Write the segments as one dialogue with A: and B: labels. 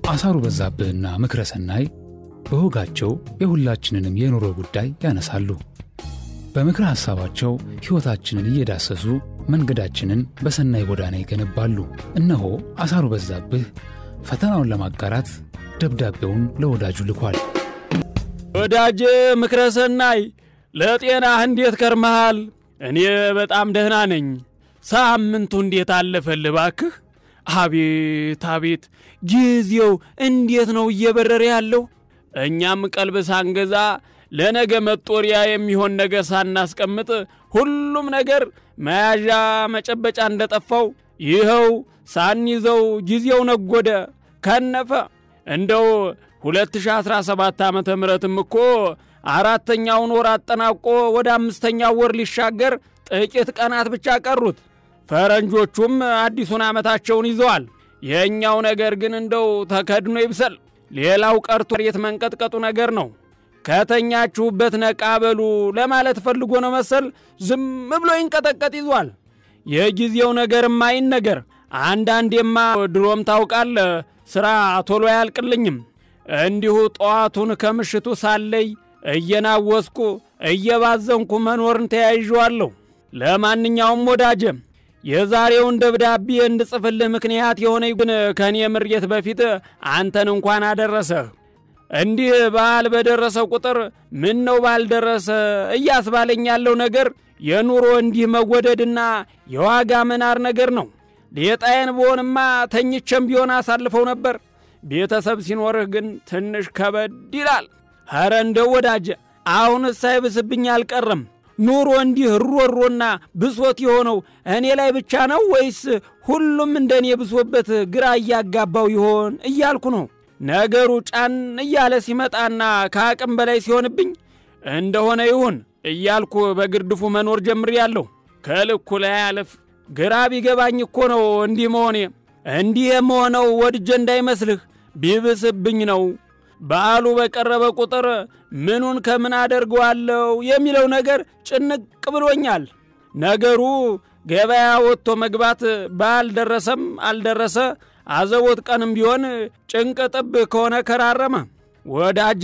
A: አሳሩ በዛብህና ምክረሰናይ በሆጋቸው የሁላችንንም የኑሮ ጉዳይ ያነሳሉ። በምክረ ሐሳባቸው ሕይወታችንን እየዳሰሱ መንገዳችንን በሰናይ ጎዳና ይገነባሉ። እነሆ አሳሩ በዛብህ ፈተናውን ለማጋራት ደብዳቤውን ለወዳጁ ልኳል።
B: ወዳጄ ምክረሰናይ ለጤናህ እንዴት ከርመሃል? እኔ በጣም ደህና ነኝ። ሳምንቱ እንዴት አለፈልህ ባክህ? አቤት አቤት ጊዜው እንዴት ነው እየበረረ ያለው? እኛም ቀልብ ሳንገዛ ለነገ መጦሪያ የሚሆን ነገር ሳናስቀምጥ ሁሉም ነገር መያዣ መጨበጫ እንደጠፋው ይኸው ሳንይዘው ጊዜው ነጎደ ከነፈ። እንደው 2017 ዓመተ ምህረትም እኮ አራተኛውን ወር አጠናቆ ወደ አምስተኛው ወር ሊሻገር ጥቂት ቀናት ብቻ ቀሩት። ፈረንጆቹም አዲሱን ዓመታቸውን ይዘዋል። የኛው ነገር ግን እንደው ተከድኖ ይብሰል። ሌላው ቀርቶ የት መንቀጥቀጡ ነገር ነው። ከተኛችሁበት ነቃ በሉ ለማለት ፈልጎ ነው መሰል ዝም ብሎ ይንቀጠቀጥ ይዟል። የጊዜው ነገርማ ይነገር። አንዳንዴማ ድሮም ታውቃለህ ስራ ቶሎ ያልቅልኝም። እንዲሁ ጧቱን ከምሽቱ ሳለይ እየናወስኩ እየባዘንኩ መኖርን ተያይዤዋለሁ። ለማንኛውም ወዳጄ የዛሬውን ደብዳቤ እንድጽፍልህ ምክንያት የሆነኝ ግን ከኔ ምርየት በፊት አንተን እንኳን አደረሰህ። እንዲህ በዓል በደረሰው ቁጥር ምን ነው ባልደረሰ እያስባለኝ ያለው ነገር የኑሮ እንዲህ መወደድና የዋጋ መናር ነገር ነው። ሌጣዬን በሆንማ ተኝቼም ቢሆን አሳልፈው ነበር። ቤተሰብ ሲኖርህ ግን ትንሽ ከበድ ይላል። ኧረ እንደው ወዳጄ አሁንስ ሳይብስብኝ አልቀረም። ኑሮ እንዲህ ሮሮና ብሶት የሆነው እኔ ላይ ብቻ ነው ወይስ ሁሉም እንደኔ ብሶበት ግራ እያጋባው ይሆን እያልኩ ነው። ነገሩ ጫን እያለ ሲመጣና ከአቅም በላይ ሲሆንብኝ እንደሆነ ይሁን እያልኩ በግርድፉ መኖር ጀምሬያለሁ። ከልኩ ላይ አለፍ ግራ ቢገባኝ እኮ ነው እንዲህ መሆኔ። እንዲህ የምሆነው ወድጄ እንዳይመስልህ ቢብስብኝ ነው። በዓሉ በቀረበ ቁጥር ምኑን ከምን አደርገዋለሁ የሚለው ነገር ጭንቅ ብሎኛል። ነገሩ ገበያ ወጥቶ መግባት ባልደረሰም አልደረሰ አዘቦት ቀንም ቢሆን ጭንቅ ጥብ ከሆነ ከራረመ ወዳጄ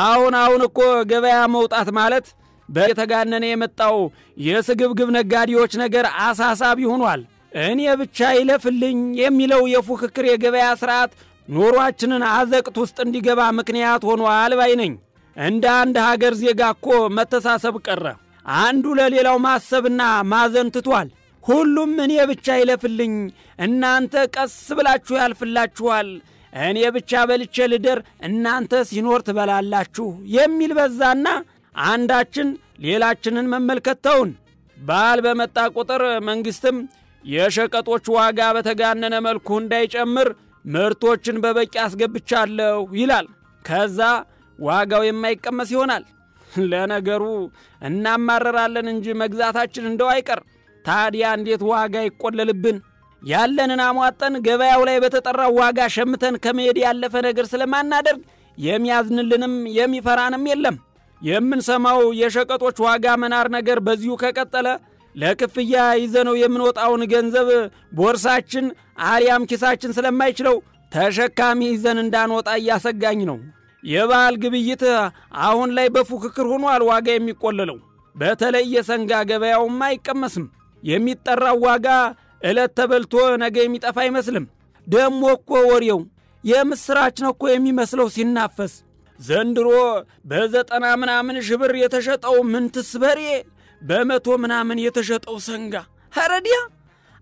B: አሁን እኮ ገበያ መውጣት ማለት በተጋነነ የመጣው የስግብግብ ነጋዴዎች ነገር አሳሳቢ ሆኗል። እኔ ብቻ ይለፍልኝ የሚለው የፉክክር የገበያ ስርዓት ኑሯችንን አዘቅት ውስጥ እንዲገባ ምክንያት ሆኗል ባይ ነኝ። እንደ አንድ ሀገር ዜጋ እኮ መተሳሰብ ቀረ። አንዱ ለሌላው ማሰብና ማዘን ትቷል። ሁሉም እኔ ብቻ ይለፍልኝ፣ እናንተ ቀስ ብላችሁ ያልፍላችኋል፣ እኔ ብቻ በልቼ ልደር፣ እናንተ ሲኖር ትበላላችሁ የሚል በዛና አንዳችን ሌላችንን መመልከት ተውን። በዓል በመጣ ቁጥር መንግስትም የሸቀጦች ዋጋ በተጋነነ መልኩ እንዳይጨምር ምርቶችን በበቂ አስገብቻለሁ ይላል። ከዛ ዋጋው የማይቀመስ ይሆናል። ለነገሩ እናማረራለን እንጂ መግዛታችን እንደው አይቀር። ታዲያ እንዴት ዋጋ ይቆለልብን? ያለንን አሟጠን ገበያው ላይ በተጠራው ዋጋ ሸምተን ከመሄድ ያለፈ ነገር ስለማናደርግ የሚያዝንልንም የሚፈራንም የለም። የምንሰማው የሸቀጦች ዋጋ መናር ነገር በዚሁ ከቀጠለ ለክፍያ ይዘነው የምንወጣውን ገንዘብ ቦርሳችን አሪያም ኪሳችን ስለማይችለው ተሸካሚ ይዘን እንዳንወጣ እያሰጋኝ ነው። የበዓል ግብይት አሁን ላይ በፉክክር ሆኗል ዋጋ የሚቆለለው። በተለይ የሰንጋ ገበያውም አይቀመስም። የሚጠራው ዋጋ ዕለት ተበልቶ ነገ የሚጠፋ አይመስልም። ደሞ እኮ ወሬው የምስራች ነው እኮ የሚመስለው ሲናፈስ። ዘንድሮ በ90 ምናምን ሺህ ብር የተሸጠው ምንትስ በሬ በ100 ምናምን የተሸጠው ሰንጋ ሐረዲያ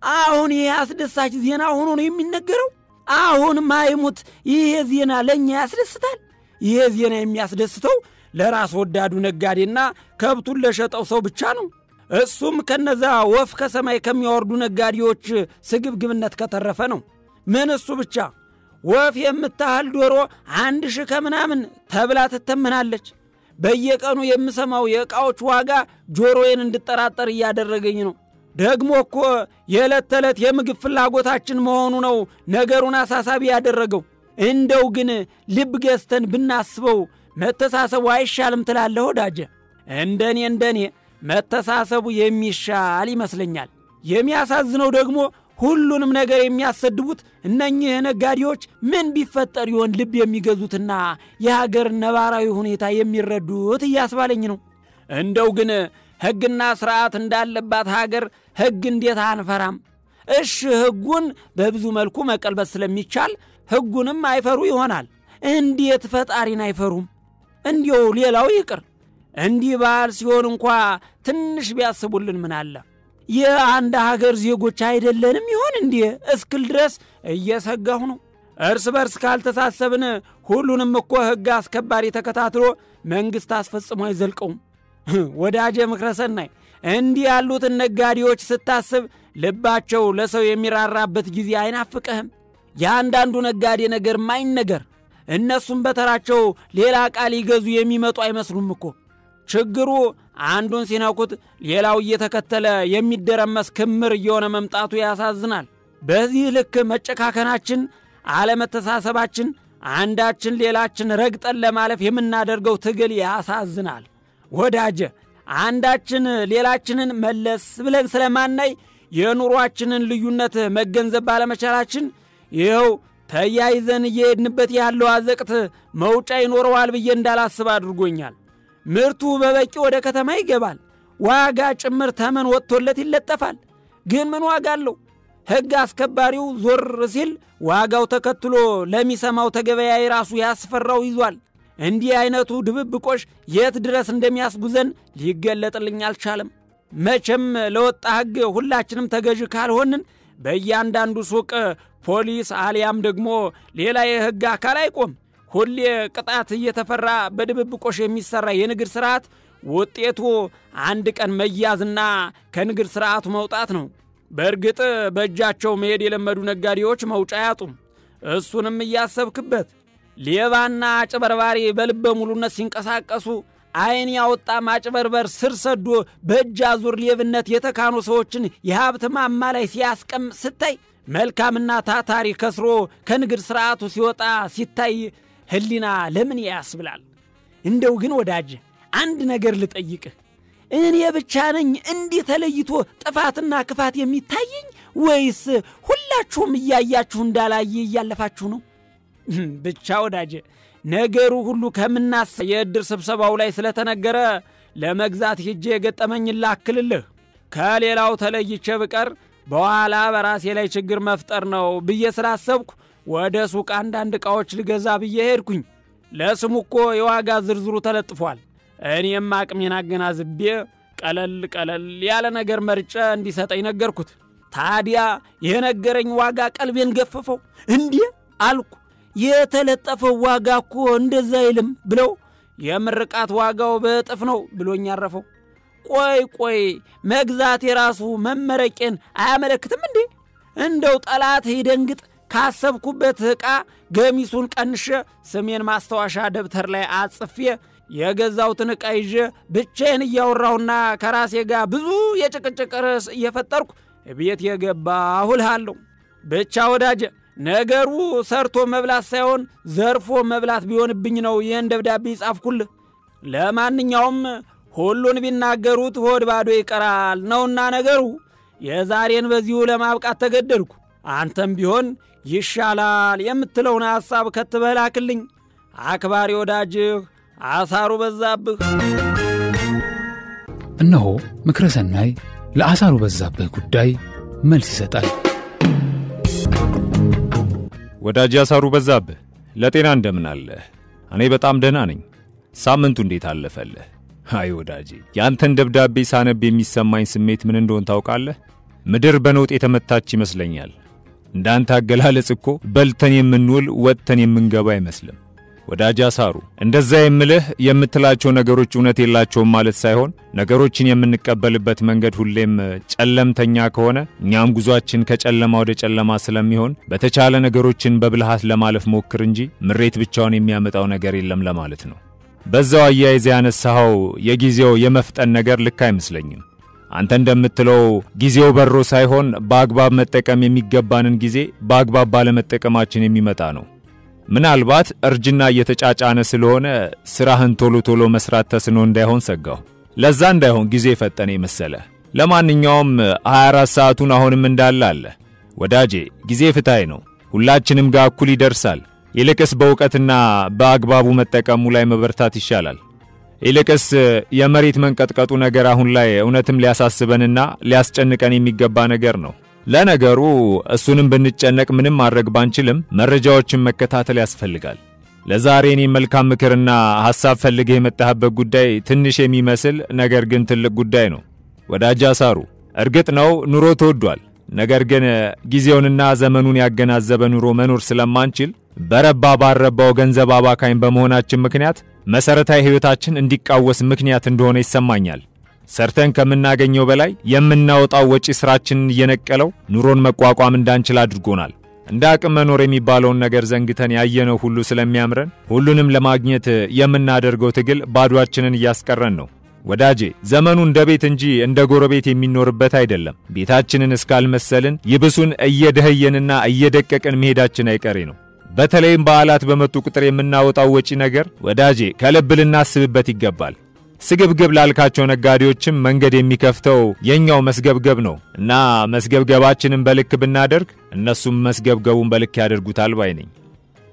B: አሁን ይሄ አስደሳች ዜና ሆኖ ነው የሚነገረው። አሁን ማይሙት ይሄ ዜና ለኛ ያስደስታል። ይሄ ዜና የሚያስደስተው ለራስ ወዳዱ ነጋዴና ከብቱን ለሸጠው ሰው ብቻ ነው። እሱም ከነዛ ወፍ ከሰማይ ከሚያወርዱ ነጋዴዎች ስግብግብነት ከተረፈ ነው። ምን እሱ ብቻ ወፍ የምታህል ዶሮ 1000 ከምናምን ተብላ ትተመናለች። በየቀኑ የምሰማው የዕቃዎች ዋጋ ጆሮዬን እንድጠራጠር እያደረገኝ ነው። ደግሞ እኮ የዕለት ተዕለት የምግብ ፍላጎታችን መሆኑ ነው ነገሩን አሳሳቢ ያደረገው። እንደው ግን ልብ ገዝተን ብናስበው መተሳሰቡ አይሻልም ትላለህ ወዳጄ? እንደኔ መተሳሰቡ የሚሻል ይመስለኛል። የሚያሳዝነው ደግሞ ሁሉንም ነገር የሚያሰድቡት እነኚህ ነጋዴዎች ምን ቢፈጠር ይሆን ልብ የሚገዙትና የሀገር ነባራዊ ሁኔታ የሚረዱት እያስባለኝ ነው። እንደው ግን ሕግና ሥርዓት እንዳለባት ሀገር ሕግ እንዴት አንፈራም? እሺ ሕጉን በብዙ መልኩ መቀልበስ ስለሚቻል ሕጉንም አይፈሩ ይሆናል። እንዴት ፈጣሪን አይፈሩም? እንዲው ሌላው ይቅር እንዲህ ባል ሲሆን እንኳ ትንሽ ቢያስቡልን ምን አለ? የአንድ ሀገር ዜጎች አይደለንም ይሆን እንዴ እስክል ድረስ እየሰጋሁ ነው። እርስ በርስ ካልተሳሰብን ሁሉንም እኮ ሕግ አስከባሪ ተከታትሎ መንግሥት አስፈጽሞ አይዘልቀውም። ወዳጄ ምክረሰናይ እንዲህ ያሉትን ነጋዴዎች ስታስብ ልባቸው ለሰው የሚራራበት ጊዜ አይናፍቅህም? የአንዳንዱ ነጋዴ ነገር ማይነገር እነሱም በተራቸው ሌላ ቃል ይገዙ የሚመጡ አይመስሉም እኮ። ችግሩ አንዱን ሲነኩት ሌላው እየተከተለ የሚደረመስ ክምር እየሆነ መምጣቱ ያሳዝናል። በዚህ ልክ መጨካከናችን፣ አለመተሳሰባችን፣ አንዳችን ሌላችን ረግጠን ለማለፍ የምናደርገው ትግል ያሳዝናል። ወዳጄ አንዳችን ሌላችንን መለስ ብለን ስለማናይ የኑሯችንን ልዩነት መገንዘብ ባለመቻላችን ይኸው ተያይዘን እየሄድንበት ያለው አዘቅት መውጫ ይኖረዋል ብዬ እንዳላስብ አድርጎኛል። ምርቱ በበቂ ወደ ከተማ ይገባል፣ ዋጋ ጭምር ተመን ወጥቶለት ይለጠፋል። ግን ምን ዋጋ አለው? ሕግ አስከባሪው ዞር ሲል ዋጋው ተከትሎ ለሚሰማው ተገበያይ ራሱ ያስፈራው ይዟል። እንዲህ አይነቱ ድብብቆሽ የት ድረስ እንደሚያስጉዘን ሊገለጥልኝ አልቻለም። መቼም ለወጣ ሕግ ሁላችንም ተገዥ ካልሆንን በእያንዳንዱ ሱቅ ፖሊስ አሊያም ደግሞ ሌላ የሕግ አካል አይቆም። ሁሌ ቅጣት እየተፈራ በድብብቆሽ የሚሰራ የንግድ ሥርዓት ውጤቱ አንድ ቀን መያዝና ከንግድ ሥርዓቱ መውጣት ነው። በእርግጥ በእጃቸው መሄድ የለመዱ ነጋዴዎች መውጫ ያጡም። እሱንም እያሰብክበት ሌባና አጭበርባሪ በልበ ሙሉነት ሲንቀሳቀሱ አይን ያወጣ ማጭበርበር ስር ሰዶ በእጅ አዙር ሌብነት የተካኑ ሰዎችን የሀብት ማማ ላይ ሲያስቀም ስታይ መልካምና ታታሪ ከስሮ ከንግድ ሥርዓቱ ሲወጣ ሲታይ ህሊና ለምን ያስብላል? እንደው ግን ወዳጅ አንድ ነገር ልጠይቅህ። እኔ ብቻ ነኝ እንዲህ ተለይቶ ጥፋትና ክፋት የሚታየኝ ወይስ ሁላችሁም እያያችሁ እንዳላየ እያለፋችሁ ነው? ብቻ ወዳጅ ነገሩ ሁሉ ከምናስ የእድር ስብሰባው ላይ ስለተነገረ ለመግዛት ሄጄ የገጠመኝ ላክልልህ። ከሌላው ተለይቼ ብቀር በኋላ በራሴ ላይ ችግር መፍጠር ነው ብዬ ስላሰብኩ ወደ ሱቅ አንዳንድ ዕቃዎች ልገዛ ብዬ ሄድኩኝ። ለስሙ እኮ የዋጋ ዝርዝሩ ተለጥፏል። እኔም አቅሜን አገናዝቤ ቀለል ያለ ነገር መርጬ እንዲሰጠኝ ነገርኩት። ታዲያ የነገረኝ ዋጋ ቀልቤን ገፈፈው። እንዴ አልኩ፣ የተለጠፈው ዋጋ እኮ እንደዛ አይልም ብለው የምርቃት ዋጋው በእጥፍ ነው ብሎኝ አረፈው። ቆይ መግዛት የራሱ መመረቄን አያመለክትም እንዴ? እንደው ጠላት ይደንግጥ ካሰብኩበት ዕቃ ገሚሱን ቀንሼ ስሜን ማስታወሻ ደብተር ላይ አጽፌ የገዛውትን ዕቃ ይዤ ብቻዬን እያወራሁና ከራሴ ጋር ብዙ የጭቅጭቅ ርዕስ እየፈጠርኩ ቤት የገባሁ እልሃለሁ። ብቻ ወዳጄ ነገሩ ሰርቶ መብላት ሳይሆን ዘርፎ መብላት ቢሆንብኝ ነው ይህን ደብዳቤ ጻፍኩልህ። ለማንኛውም ሁሉን ቢናገሩት ሆድ ባዶ ይቀራል ነውና ነገሩ የዛሬን በዚሁ ለማብቃት ተገደልኩ። አንተም ቢሆን ይሻላል የምትለውን ሐሳብ ከትበህ ላክልኝ። አክባሪ ወዳጅህ አሳሩ በዛብህ።
A: እነሆ ምክረ ሰናይ ለአሳሩ በዛብህ ጉዳይ መልስ ይሰጣል።
C: ወዳጅ አሳሩ በዛብህ ለጤና እንደምን አለ? እኔ በጣም ደህና ነኝ። ሳምንቱ እንዴት አለፈልህ? አይ ወዳጄ ያንተን ደብዳቤ ሳነብ የሚሰማኝ ስሜት ምን እንደሆነ ታውቃለህ? ምድር በነውጥ የተመታች ይመስለኛል። እንዳንተ አገላለጽ እኮ በልተን የምንውል ወጥተን የምንገባ አይመስልም። ወዳጅ አሳሩ እንደዛ የምልህ የምትላቸው ነገሮች እውነት የላቸውም ማለት ሳይሆን ነገሮችን የምንቀበልበት መንገድ ሁሌም ጨለምተኛ ከሆነ እኛም ጉዟችን ከጨለማ ወደ ጨለማ ስለሚሆን በተቻለ ነገሮችን በብልሃት ለማለፍ ሞክር እንጂ ምሬት ብቻውን የሚያመጣው ነገር የለም ለማለት ነው። በዛው አያይዘ ያነሳው የጊዜው የመፍጠን ነገር ልክ አይመስለኝም። አንተ እንደምትለው ጊዜው በሮ ሳይሆን በአግባብ መጠቀም የሚገባንን ጊዜ በአግባብ ባለመጠቀማችን የሚመጣ ነው። ምናልባት እርጅና እየተጫጫነ ስለሆነ ስራህን ቶሎ መስራት ተስኖ እንዳይሆን ሰጋው። ለዛ እንዳይሆን ጊዜ ፈጠነ መሰለ። ለማንኛውም 24 ሰዓቱን አሁንም እንዳለ አለ። ወዳጄ ጊዜ ፍትሃዊ ነው። ሁላችንም ጋር እኩል ይደርሳል። ይልቅስ በእውቀትና በአግባቡ መጠቀሙ ላይ መበርታት ይሻላል። ይልቅስ የመሬት መንቀጥቀጡ ነገር አሁን ላይ እውነትም ሊያሳስበንና ሊያስጨንቀን የሚገባ ነገር ነው። ለነገሩ እሱንም ብንጨነቅ ምንም ማድረግ ባንችልም መረጃዎችን መከታተል ያስፈልጋል። ለዛሬ እኔ መልካም ምክርና ሐሳብ ፈልገህ የመጣህበት ጉዳይ ትንሽ የሚመስል ነገር ግን ትልቅ ጉዳይ ነው። ወዳጅ አሳሩ እርግጥ ነው ኑሮ ተወዷል። ነገር ግን ጊዜውንና ዘመኑን ያገናዘበ ኑሮ መኖር ስለማንችል በረባ ባረባው ገንዘብ አባካኝ በመሆናችን ምክንያት መሰረታዊ ህይወታችን እንዲቃወስ ምክንያት እንደሆነ ይሰማኛል። ሰርተን ከምናገኘው በላይ የምናወጣው ወጪ ስራችንን እየነቀለው ኑሮን መቋቋም እንዳንችል አድርጎናል። እንደ አቅም መኖር የሚባለውን ነገር ዘንግተን ያየነው ሁሉ ስለሚያምረን ሁሉንም ለማግኘት የምናደርገው ትግል ባዷችንን እያስቀረን ነው። ወዳጄ ዘመኑ እንደ ቤት እንጂ እንደ ጎረቤት የሚኖርበት አይደለም። ቤታችንን እስካልመሰልን ይብሱን እየደህየንና እየደቀቀን መሄዳችን አይቀሬ ነው። በተለይም በዓላት በመጡ ቁጥር የምናወጣው ወጪ ነገር ወዳጄ ከልብ ልናስብበት ይገባል። ስግብግብ ላልካቸው ነጋዴዎችም መንገድ የሚከፍተው የኛው መስገብገብ ነው እና መስገብገባችንን በልክ ብናደርግ እነሱም መስገብገቡን በልክ ያደርጉታል ባይ ነኝ።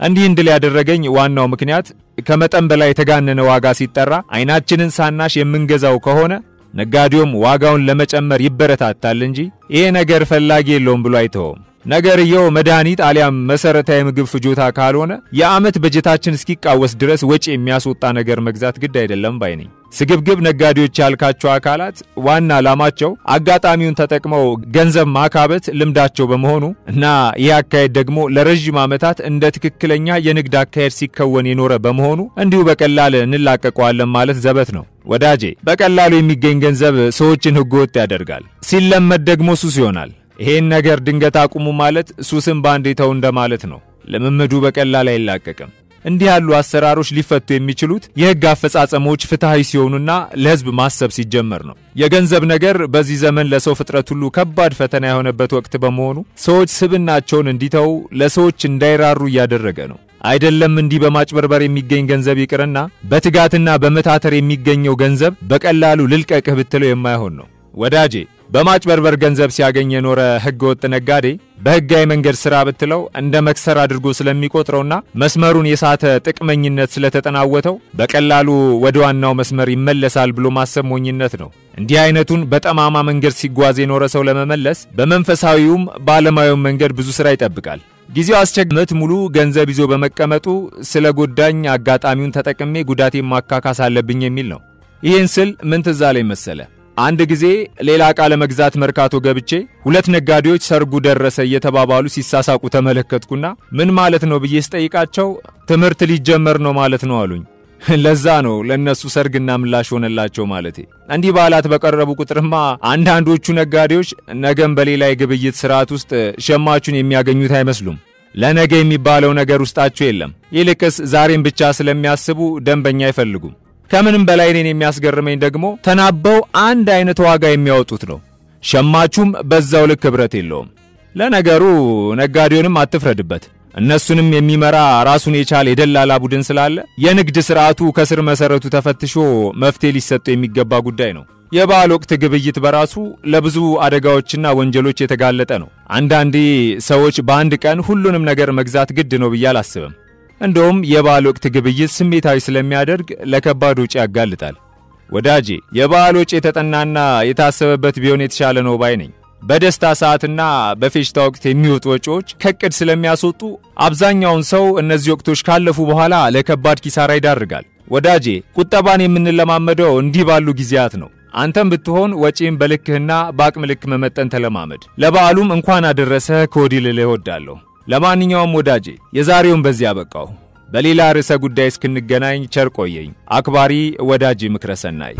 C: እንዲህ እንድል ያደረገኝ ዋናው ምክንያት ከመጠን በላይ የተጋነነ ዋጋ ሲጠራ አይናችንን ሳናሽ የምንገዛው ከሆነ ነጋዴውም ዋጋውን ለመጨመር ይበረታታል እንጂ ይሄ ነገር ፈላጊ የለውም ብሎ አይተውም። ነገርየው መድኃኒት አሊያም መሰረታዊ ምግብ ፍጆታ ካልሆነ የዓመት በጀታችን እስኪቃወስ ድረስ ወጪ የሚያስወጣ ነገር መግዛት ግድ አይደለም ባይ ነኝ። ስግብግብ ነጋዴዎች ያልካቸው አካላት ዋና ዓላማቸው አጋጣሚውን ተጠቅመው ገንዘብ ማካበት ልምዳቸው በመሆኑ እና ይህ አካሄድ ደግሞ ለረጅም ዓመታት እንደ ትክክለኛ የንግድ አካሄድ ሲከወን የኖረ በመሆኑ እንዲሁ በቀላል እንላቀቀዋለን ማለት ዘበት ነው። ወዳጄ በቀላሉ የሚገኝ ገንዘብ ሰዎችን ህገወጥ ያደርጋል፣ ሲለመድ ደግሞ ሱስ ይሆናል። ይሄን ነገር ድንገት አቁሙ ማለት ሱስን ባንዴ ተው እንደማለት ነው። ልምምዱ በቀላል አይላቀቅም። እንዲህ ያሉ አሰራሮች ሊፈቱ የሚችሉት የህግ አፈጻጸሞች ፍትሃዊ ሲሆኑና ለህዝብ ማሰብ ሲጀመር ነው። የገንዘብ ነገር በዚህ ዘመን ለሰው ፍጥረት ሁሉ ከባድ ፈተና የሆነበት ወቅት በመሆኑ ሰዎች ስብናቸውን እንዲተው ለሰዎች እንዳይራሩ እያደረገ ነው። አይደለም እንዲህ በማጭበርበር የሚገኝ ገንዘብ ይቅርና በትጋትና በመታተር የሚገኘው ገንዘብ በቀላሉ ልልቀቅህ ብትለው የማይሆን ነው። ወዳጄ በማጭበርበር ገንዘብ ሲያገኝ የኖረ ህገወጥ ነጋዴ በህጋዊ መንገድ ስራ ብትለው እንደ መክሰር አድርጎ ስለሚቆጥረውና መስመሩን የሳተ ጥቅመኝነት ስለተጠናወተው በቀላሉ ወደ ዋናው መስመር ይመለሳል ብሎ ማሰብ ሞኝነት ነው። እንዲህ አይነቱን በጠማማ መንገድ ሲጓዝ የኖረ ሰው ለመመለስ በመንፈሳዊውም በዓለማዊውም መንገድ ብዙ ስራ ይጠብቃል። ጊዜው አስቸግመት ሙሉ ገንዘብ ይዞ በመቀመጡ ስለ ጎዳኝ አጋጣሚውን ተጠቅሜ ጉዳቴን ማካካስ አለብኝ የሚል ነው። ይህን ስል ምን ትዝ አለኝ መሰለ? አንድ ጊዜ ሌላ ዕቃ ለመግዛት መርካቶ ገብቼ ሁለት ነጋዴዎች ሰርጉ ደረሰ እየተባባሉ ሲሳሳቁ ተመለከትኩና ምን ማለት ነው ብዬ ስጠይቃቸው ትምህርት ሊጀመር ነው ማለት ነው አሉኝ። ለዛ ነው ለነሱ ሰርግና ምላሽ ሆነላቸው ማለቴ። እንዲህ በዓላት በቀረቡ ቁጥርማ አንዳንዶቹ ነጋዴዎች ነገም በሌላ የግብይት ስርዓት ውስጥ ሸማቹን የሚያገኙት አይመስሉም። ለነገ የሚባለው ነገር ውስጣቸው የለም። ይልቅስ ዛሬን ብቻ ስለሚያስቡ ደንበኛ አይፈልጉም። ከምንም በላይ እኔን የሚያስገርመኝ ደግሞ ተናበው አንድ አይነት ዋጋ የሚያወጡት ነው። ሸማቹም በዛው ልክ ክብረት የለውም። ለነገሩ ነጋዴውንም አትፍረድበት። እነሱንም የሚመራ ራሱን የቻለ የደላላ ቡድን ስላለ የንግድ ስርዓቱ ከስር መሰረቱ ተፈትሾ መፍትሄ ሊሰጠው የሚገባ ጉዳይ ነው። የበዓል ወቅት ግብይት በራሱ ለብዙ አደጋዎችና ወንጀሎች የተጋለጠ ነው። አንዳንዴ ሰዎች በአንድ ቀን ሁሉንም ነገር መግዛት ግድ ነው ብዬ አላስብም። እንደውም የበዓል ወቅት ግብይት ስሜታዊ ስለሚያደርግ ለከባድ ወጪ ያጋልጣል። ወዳጄ የበዓል ወጪ የተጠናና የታሰበበት ቢሆን የተሻለ ነው ባይ ነኝ። በደስታ ሰዓትና በፌሽታ ወቅት የሚወጡ ወጪዎች ከቅድ ስለሚያስወጡ አብዛኛውን ሰው እነዚህ ወቅቶች ካለፉ በኋላ ለከባድ ኪሳራ ይዳርጋል። ወዳጄ ቁጠባን የምንለማመደው እንዲህ ባሉ ጊዜያት ነው። አንተም ብትሆን ወጪን በልክህና በአቅም ልክ መመጠን ተለማመድ። ለበዓሉም እንኳን አደረሰህ ከወዲህ ልልህ እወዳለሁ። ለማንኛውም ወዳጄ የዛሬውን በዚህ አበቃው። በሌላ ርዕሰ ጉዳይ እስክንገናኝ ቸር ቆየኝ። አክባሪ ወዳጅ ምክረሰናይ